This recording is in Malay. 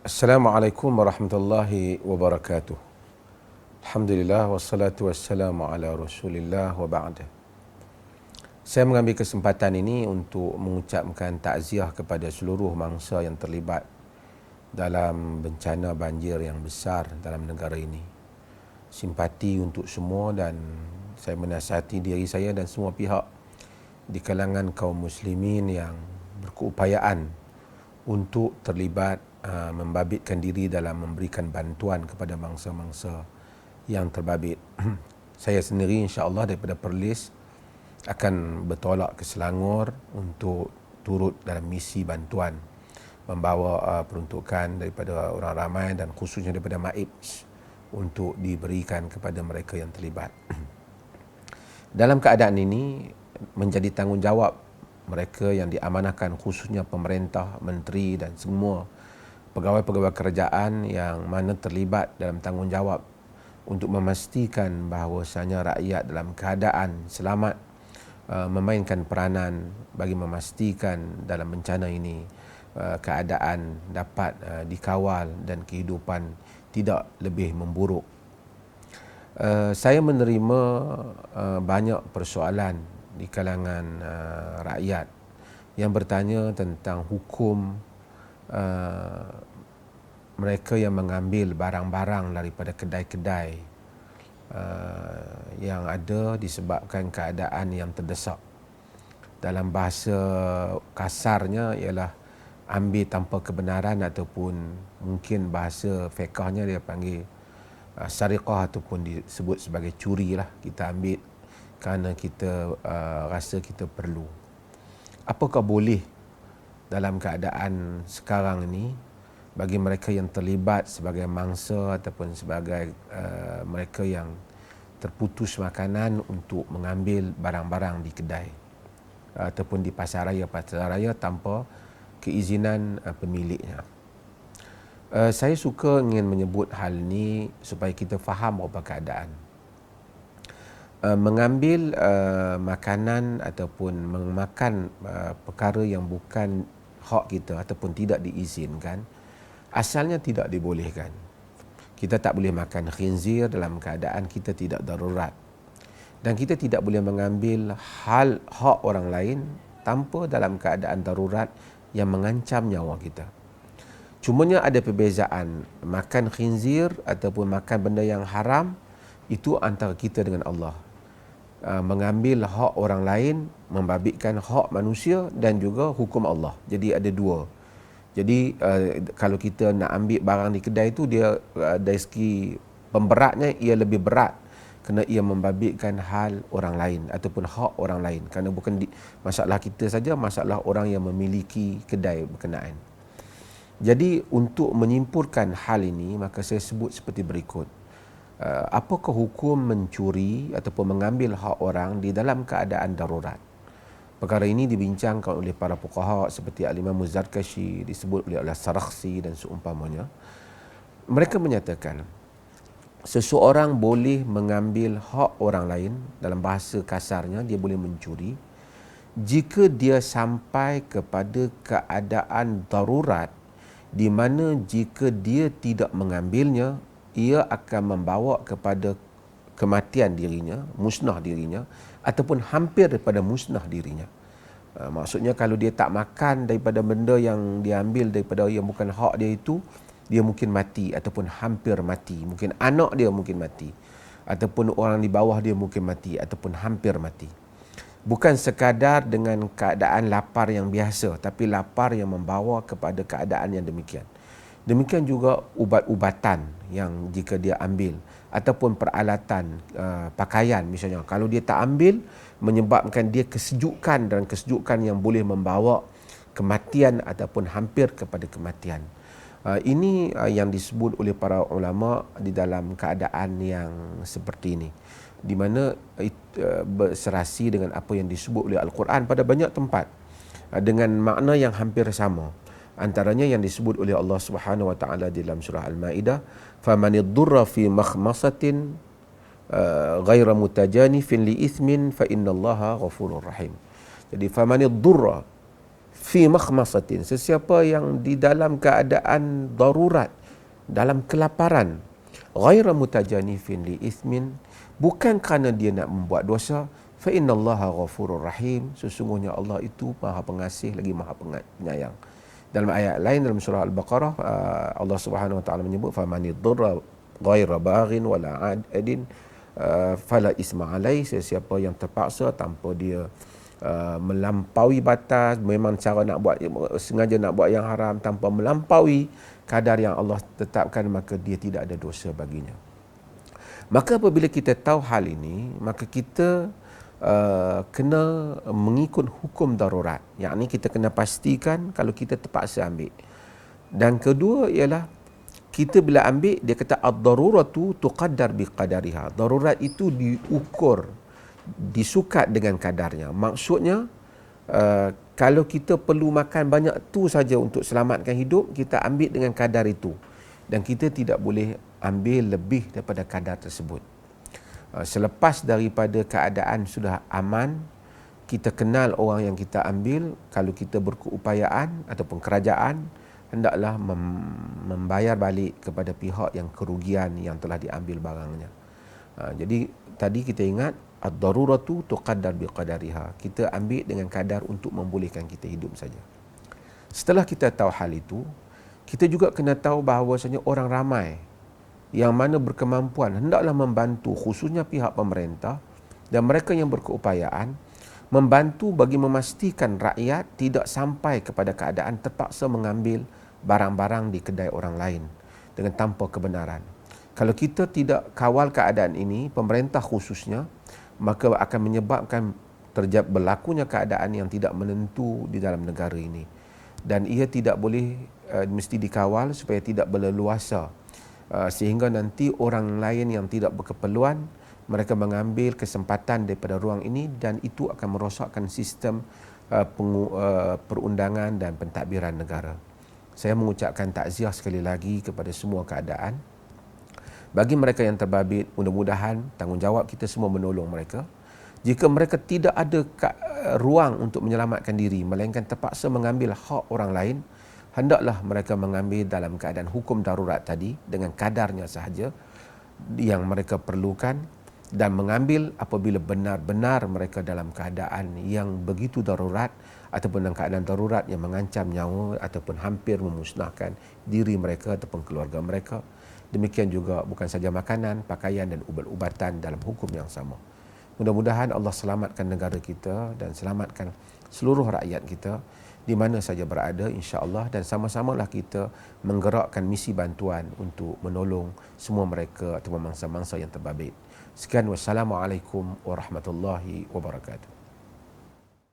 Assalamualaikum warahmatullahi wabarakatuh. Alhamdulillah wassalatu wassalamu ala Rasulillah wa ba'da. Saya mengambil kesempatan ini untuk mengucapkan takziah kepada seluruh mangsa yang terlibat dalam bencana banjir yang besar dalam negara ini. Simpati untuk semua dan saya menasihati diri saya dan semua pihak di kalangan kaum muslimin yang berkeupayaan untuk terlibat membabitkan diri dalam memberikan bantuan kepada mangsa-mangsa yang terbabit. Saya sendiri insya-Allah daripada Perlis akan bertolak ke Selangor untuk turut dalam misi bantuan, membawa peruntukan daripada orang ramai dan khususnya daripada MAIPS untuk diberikan kepada mereka yang terlibat. Dalam keadaan ini menjadi tanggungjawab mereka yang diamanahkan, khususnya pemerintah, menteri dan semua pegawai-pegawai kerajaan yang mana terlibat dalam tanggungjawab untuk memastikan bahawasanya rakyat dalam keadaan selamat, memainkan peranan bagi memastikan dalam bencana ini keadaan dapat dikawal dan kehidupan tidak lebih memburuk. Saya menerima banyak persoalan di kalangan rakyat yang bertanya tentang hukum mereka yang mengambil barang-barang daripada kedai-kedai yang ada disebabkan keadaan yang terdesak. Dalam bahasa kasarnya ialah ambil tanpa kebenaran, ataupun mungkin bahasa fiqahnya dia panggil sariqah ataupun disebut sebagai curi lah. Kita ambil kerana kita rasa kita perlu. Apakah boleh dalam keadaan sekarang ini bagi mereka yang terlibat sebagai mangsa ataupun sebagai mereka yang terputus makanan untuk mengambil barang-barang di kedai ataupun di pasar raya tanpa keizinan pemiliknya. Saya suka ingin menyebut hal ini supaya kita faham apa keadaan. Mengambil makanan ataupun memakan perkara yang bukan hak kita ataupun tidak diizinkan, asalnya tidak dibolehkan. Kita tak boleh makan khinzir dalam keadaan kita tidak darurat. Dan kita tidak boleh mengambil hak orang lain tanpa dalam keadaan darurat yang mengancam nyawa kita. Cumanya ada perbezaan. Makan khinzir ataupun makan benda yang haram itu antara kita dengan Allah. Mengambil hak orang lain, membabitkan hak manusia dan juga hukum Allah. Jadi ada dua. Jadi kalau kita nak ambil barang di kedai itu, dia dari segi pemberatnya ia lebih berat kerana ia membabitkan hal orang lain ataupun hak orang lain. Kerana bukan masalah kita saja, masalah orang yang memiliki kedai berkenaan. Jadi untuk menyimpulkan hal ini, maka saya sebut seperti berikut. Apakah hukum mencuri ataupun mengambil hak orang di dalam keadaan darurat? Perkara ini dibincangkan oleh para fuqaha seperti Al-Imam Zarkashi, disebut oleh Al-Sarakhsi dan seumpamanya. Mereka menyatakan seseorang boleh mengambil hak orang lain, dalam bahasa kasarnya dia boleh mencuri, jika dia sampai kepada keadaan darurat di mana jika dia tidak mengambilnya, ia akan membawa kepada kematian dirinya, musnah dirinya, ataupun hampir daripada musnah dirinya. Maksudnya kalau dia tak makan daripada benda yang dia ambil daripada yang bukan hak dia itu, dia mungkin mati ataupun hampir mati. Mungkin anak dia mungkin mati, ataupun orang di bawah dia mungkin mati ataupun hampir mati. Bukan sekadar dengan keadaan lapar yang biasa, tapi lapar yang membawa kepada keadaan yang demikian. Demikian juga ubat-ubatan yang jika dia ambil, ataupun peralatan pakaian misalnya, kalau dia tak ambil, menyebabkan dia kesejukan, dan kesejukan yang boleh membawa kematian ataupun hampir kepada kematian. Ini yang disebut oleh para ulama di dalam keadaan yang seperti ini, di mana berserasi dengan apa yang disebut oleh Al-Quran pada banyak tempat dengan makna yang hampir sama. Antaranya yang disebut oleh Allah Subhanahu wa taala dalam surah Al-Maidah, "Famanidurra fi makhmasatin ghaira mutajanifin li ithmin fa innallaha ghafurur rahim." Jadi famanidurra fi makhmasatin, sesiapa yang di dalam keadaan darurat, dalam kelaparan, ghaira mutajanifin li ithmin, bukan kerana dia nak membuat dosa, fa innallaha ghafurur rahim, sesungguhnya Allah itu Maha Pengasih lagi Maha Penyayang. Dalam ayat lain dalam surah Al-Baqarah, Allah Subhanahu wa taala menyebut famani dhurra ghaira baghin wala adin fala isma alai, sesiapa yang terpaksa tanpa dia melampaui batas, memang cara nak buat, sengaja nak buat yang haram tanpa melampaui kadar yang Allah tetapkan, maka dia tidak ada dosa baginya. Maka apabila kita tahu hal ini, maka kita kena mengikut hukum darurat. Yang ini kita kena pastikan kalau kita terpaksa ambil. Dan kedua ialah kita bila ambil, dia kata ad-daruratu tuqaddar biqadariha. Darurat itu diukur, disukat dengan kadarnya. Maksudnya kalau kita perlu makan banyak tu saja untuk selamatkan hidup, kita ambil dengan kadar itu. Dan kita tidak boleh ambil lebih daripada kadar tersebut. Selepas daripada keadaan sudah aman, kita kenal orang yang kita ambil, kalau kita berkeupayaan ataupun kerajaan, hendaklah membayar balik kepada pihak yang kerugian yang telah diambil barangnya. Jadi tadi kita ingat ad-daruratu tuqaddar biqadariha. Kita ambil dengan kadar untuk membolehkan kita hidup saja. Setelah kita tahu hal itu, kita juga kena tahu bahawasanya orang ramai yang mana berkemampuan hendaklah membantu, khususnya pihak pemerintah dan mereka yang berkeupayaan, membantu bagi memastikan rakyat tidak sampai kepada keadaan terpaksa mengambil barang-barang di kedai orang lain dengan tanpa kebenaran. Kalau kita tidak kawal keadaan ini, pemerintah khususnya, maka akan menyebabkan berlakunya keadaan yang tidak menentu di dalam negara ini. Dan ia tidak boleh, mesti dikawal supaya tidak berleluasa, sehingga nanti orang lain yang tidak berkeperluan, mereka mengambil kesempatan daripada ruang ini, dan itu akan merosakkan sistem perundangan dan pentadbiran negara. Saya mengucapkan takziah sekali lagi kepada semua keadaan. Bagi mereka yang terbabit, mudah-mudahan tanggungjawab kita semua menolong mereka. Jika mereka tidak ada ruang untuk menyelamatkan diri, melainkan terpaksa mengambil hak orang lain, hendaklah mereka mengambil dalam keadaan hukum darurat tadi dengan kadarnya sahaja yang mereka perlukan, dan mengambil apabila benar-benar mereka dalam keadaan yang begitu darurat ataupun dalam keadaan darurat yang mengancam nyawa ataupun hampir memusnahkan diri mereka ataupun keluarga mereka. Demikian juga bukan saja makanan, pakaian dan ubat-ubatan dalam hukum yang sama. Mudah-mudahan Allah selamatkan negara kita dan selamatkan seluruh rakyat kita di mana saja berada, insya-Allah, dan sama-samalah kita menggerakkan misi bantuan untuk menolong semua mereka atau mangsa-mangsa yang terbabit. Sekian, wassalamualaikum warahmatullahi wabarakatuh.